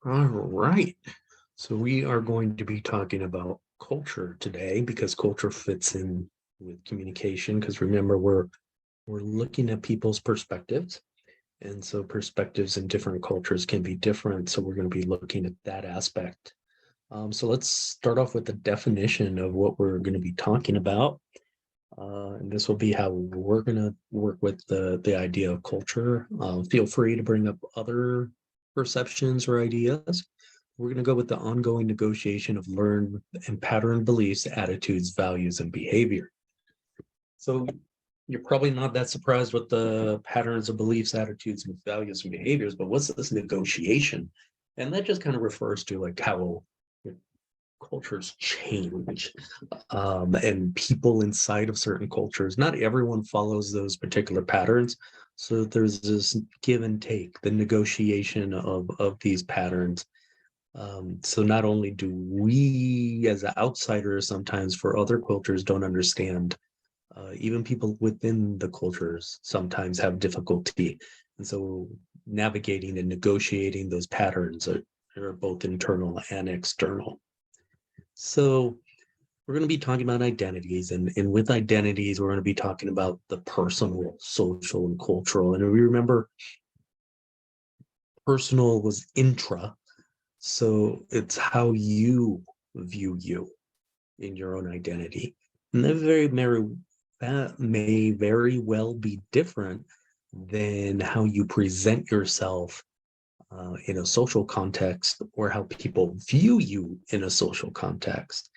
All right. So we are going to be talking about culture today because culture fits in with communication. Because remember, we're looking at people's perspectives. And so perspectives in different cultures can be different. So we're going to be looking at that aspect. So let's start off with the definition of what we're going to be talking about. And this will be how we're going to work with the idea of culture. Feel free to bring up other perceptions or ideas. We're going to go with the ongoing negotiation of learned and pattern beliefs, attitudes, values, and behavior. So you're probably not that surprised with the patterns of beliefs, attitudes, and values and behaviors, but what's this negotiation? And that just kind of refers to like how cultures change and people inside of certain cultures. Not everyone follows those particular patterns. So there's this give and take, the negotiation of these patterns. So not only do we as outsiders sometimes for other cultures don't understand, even people within the cultures sometimes have difficulty. And so navigating and negotiating those patterns are both internal and external. So we're going to be talking about identities, and with identities, we're going to be talking about the personal, social, and cultural. And we remember personal was intra, so it's how you view you in your own identity. And that may very well be different than how you present yourself in a social context or how people view you in a social context.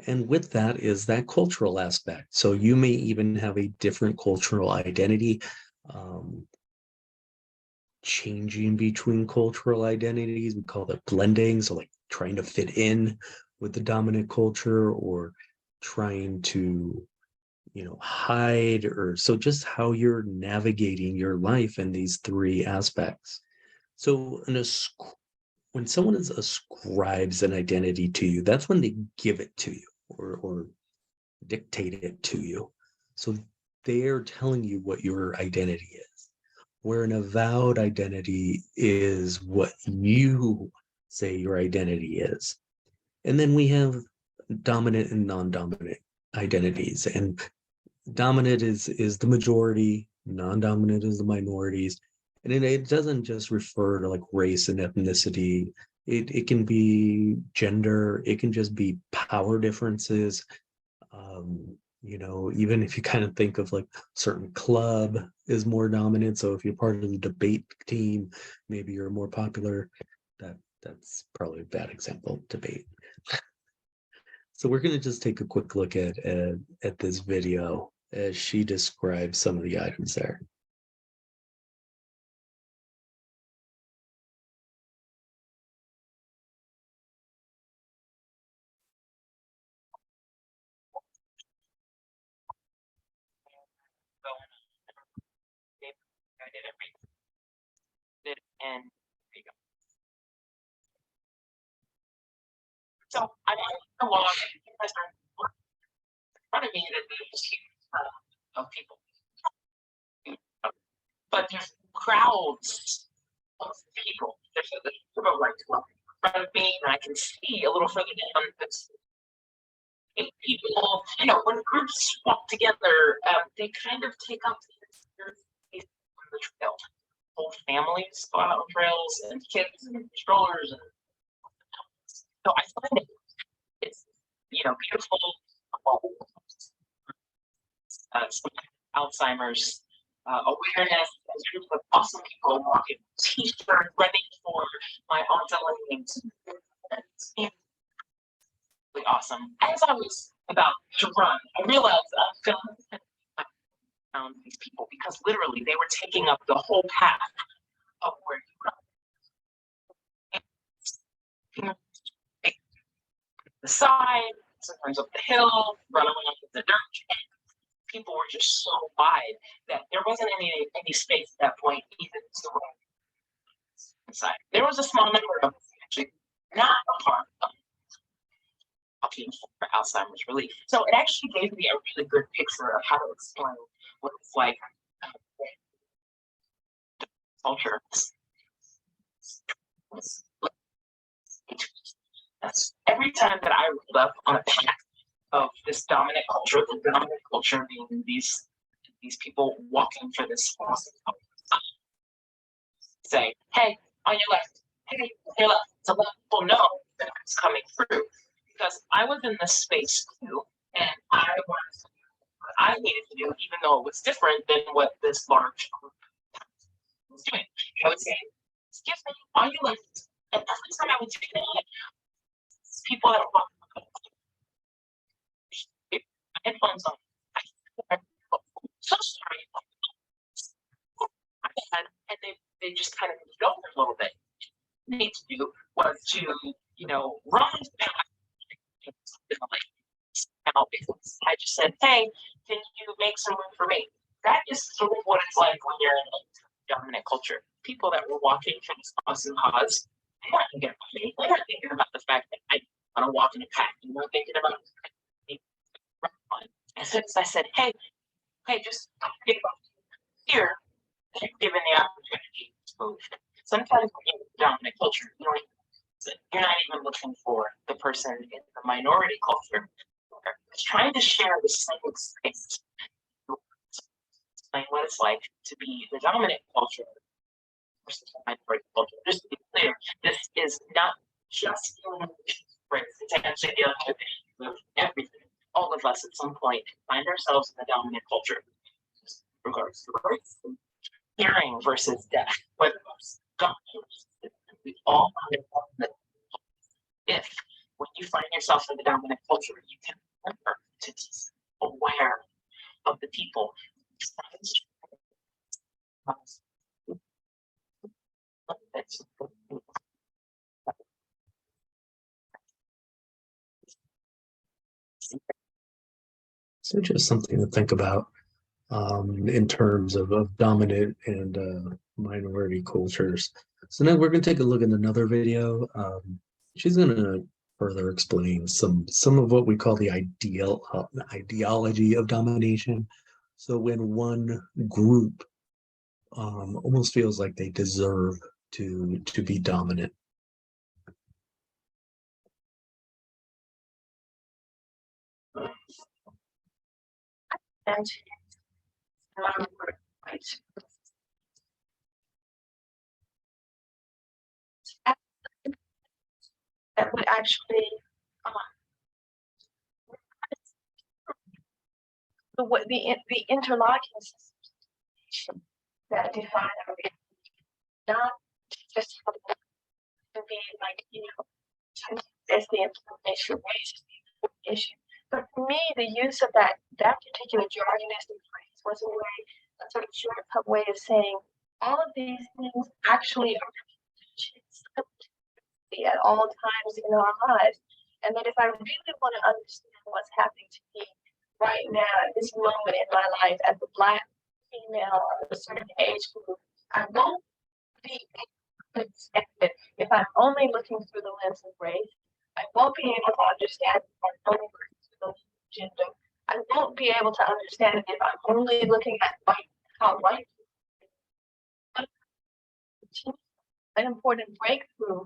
And with that is that cultural aspect. So you may even have a different cultural identity, um, changing between cultural identities. We call that blending. So, like trying to fit in with the dominant culture or trying to hide, or so just how you're navigating your life in these three aspects. So when someone ascribes an identity to you, that's when they give it to you or dictate it to you. So they're telling you what your identity is. Where an avowed identity is what you say your identity is. And then we have dominant and non-dominant identities. And dominant is the majority, non-dominant is the minorities. And it doesn't just refer to like race and ethnicity. It can be gender, it can just be power differences. Even if you kind of think of like certain club is more dominant. So if you're part of the debate team, maybe you're more popular. That's probably a bad example, debate. So we're going to just take a quick look at this video as she describes some of the items there. I did everything. And there you go. So I want to walk in front of me that there's of people. But there's crowds of people. There's a right to walk in front of me, and I can see a little further down. It's people, when groups walk together, they kind of take up the trail. Whole families go out on trails, and kids and strollers, and so I find it's beautiful. Some Alzheimer's awareness. As a group of awesome people walking T-shirt, running for my aunt Elaine's. Really awesome. As I was about to run, I realized I found these people because literally they were taking up the whole path of where you run. The side, sometimes up the hill, run around with the dirt. People were just so wide that there wasn't any space at that point even to run inside. There was a small number of actually not a part of for Alzheimer's relief. So it actually gave me a really good picture of how to explain what it's like culture. every time that I rolled up on a path of this dominant culture, the dominant culture being these people walking for this saying, hey, on your left, hey, on your left, to let people know that I was coming through. Because I was in this space too, and I wanted to do what I needed to do, even though it was different than what this large group was doing. I would say, excuse me, on your left. And every time I would do that, people that were headphones on. I'm so sorry. And they just kind of moved over a little bit. What I need to do was to, run back. I just said, hey, can you make some room for me? That is sort of what it's like when you're in a dominant culture. People that were walking for this awesome cause, they weren't thinking about me. They weren't thinking about the fact that I want to walk in a pack. They weren't thinking about as soon as I said, hey, just get here, they're given the opportunity to move. Sometimes when you're in a dominant culture, you're not even looking for the person in the minority culture. It's trying to share the same space. Explain what it's like to be the dominant culture versus the minority culture. Just to be clear, this is not just it's actually dealing with everything. All of us at some point find ourselves in the dominant culture, regards to race, hearing versus deaf, whether it's God, we all if when you find yourself in the dominant culture, you can remember to be aware of the people. So just something to think about in terms of dominant and minority cultures. So now we're going to take a look at another video. She's going to further explain some of what we call the ideology of domination. So when one group almost feels like they deserve to be dominant. And that would actually the interlocking system that define our reality, not just to be like as the implementation issue. But for me, the use of that particular jargonistic phrase was a sort of shortcut way of saying all of these things actually are at all times in our lives. And that if I really want to understand what's happening to me right now at this moment in my life as a Black female of a certain age group, I won't be if I'm only looking through the lens of race. I won't be able to understand if I'm only looking through the lens of gender. I won't be able to understand it if I'm only looking at how white. An important breakthrough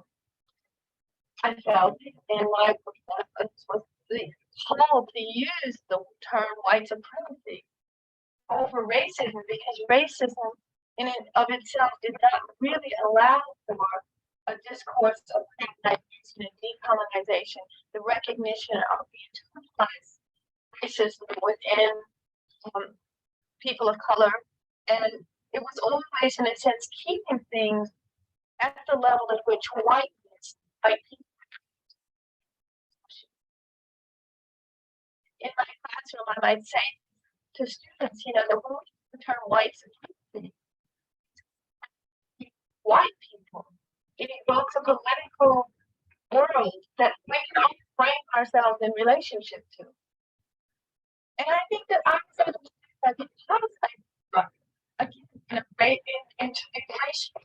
I felt in my performance was the call to use the term white supremacy over racism, because racism in and of itself did not really allow for a discourse of colonization and decolonization, the recognition of the internalized racism within people of color. And it was always, in a sense, keeping things at the level at which white people. In my classroom, I might say to students, the term white supremacy, white people, it evokes a political world that we can all frame ourselves in relationship to. And I think that I'm sort of integration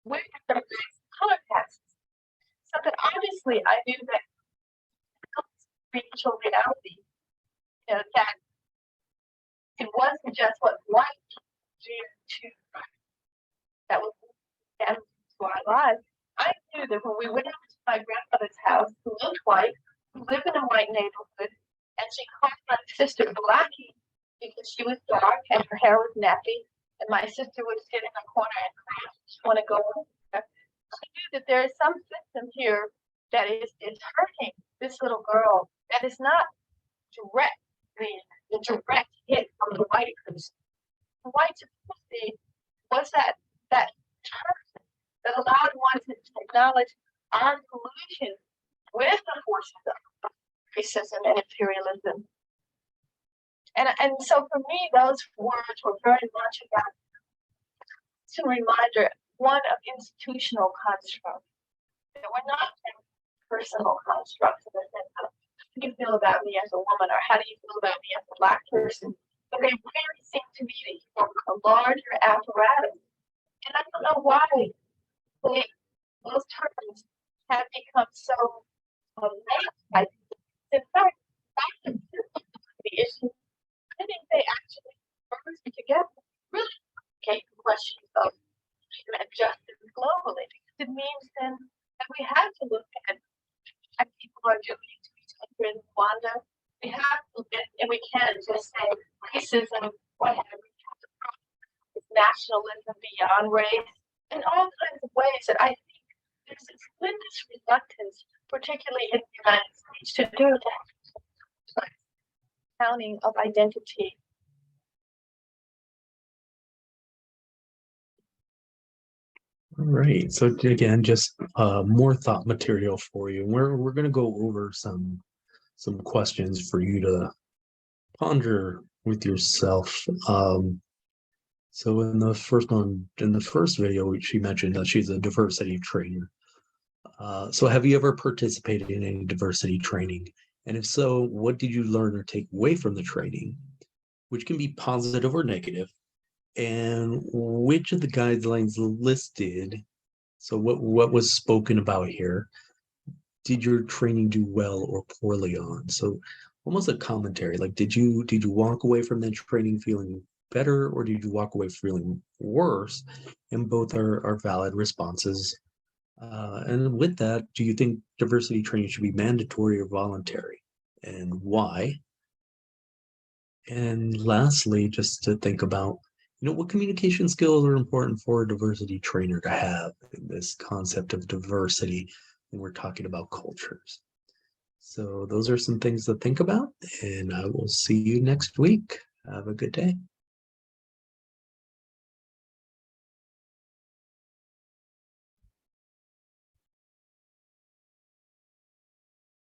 with the color tests. So that obviously I knew that spiritual reality, that it wasn't just what white do to that was to our lives. I knew that when we went out to my grandmother's house who looked white, who lived in a white neighborhood, and she called my sister Blackie because she was dark and her hair was nappy, and my sister would sit in a corner and cry. She want to go over there. I knew that there is some system here that is hurting this little girl that is not directly the direct hit from the white person. The white supremacy was that term that allowed one to acknowledge our collusion with the forces of racism and imperialism. And so for me, those words were very much about a reminder, one of institutional constructs. That we're not personal constructs in the sense of how do you feel about me as a woman or how do you feel about me as a Black person? But they really seem to be a larger apparatus. And I don't know why those terms have become so in fact, the issue, I think they actually merge together, really okay, the question of justice globally, because it means then that we have to look at how people are doing to each other in Rwanda. We have to look at, and we can't just say racism, what have we have to it's nationalism beyond race, and all kinds of ways that I think there's this tremendous reluctance, particularly in the United States, to do that. Counting of identity. All right. So again, just more thought material for you. We're going to go over some questions for you to ponder with yourself. So in the first video, she mentioned that she's a diversity trainer. So have you ever participated in any diversity training? And if so, what did you learn or take away from the training, which can be positive or negative? And which of the guidelines listed, so what was spoken about here, did your training do well or poorly on? So almost a commentary, like did you walk away from that training feeling better or did you walk away feeling worse? And both are valid responses. And with that, do you think diversity training should be mandatory or voluntary? And why? And lastly, just to think about, what communication skills are important for a diversity trainer to have in this concept of diversity when we're talking about cultures. So those are some things to think about, and I will see you next week. Have a good day.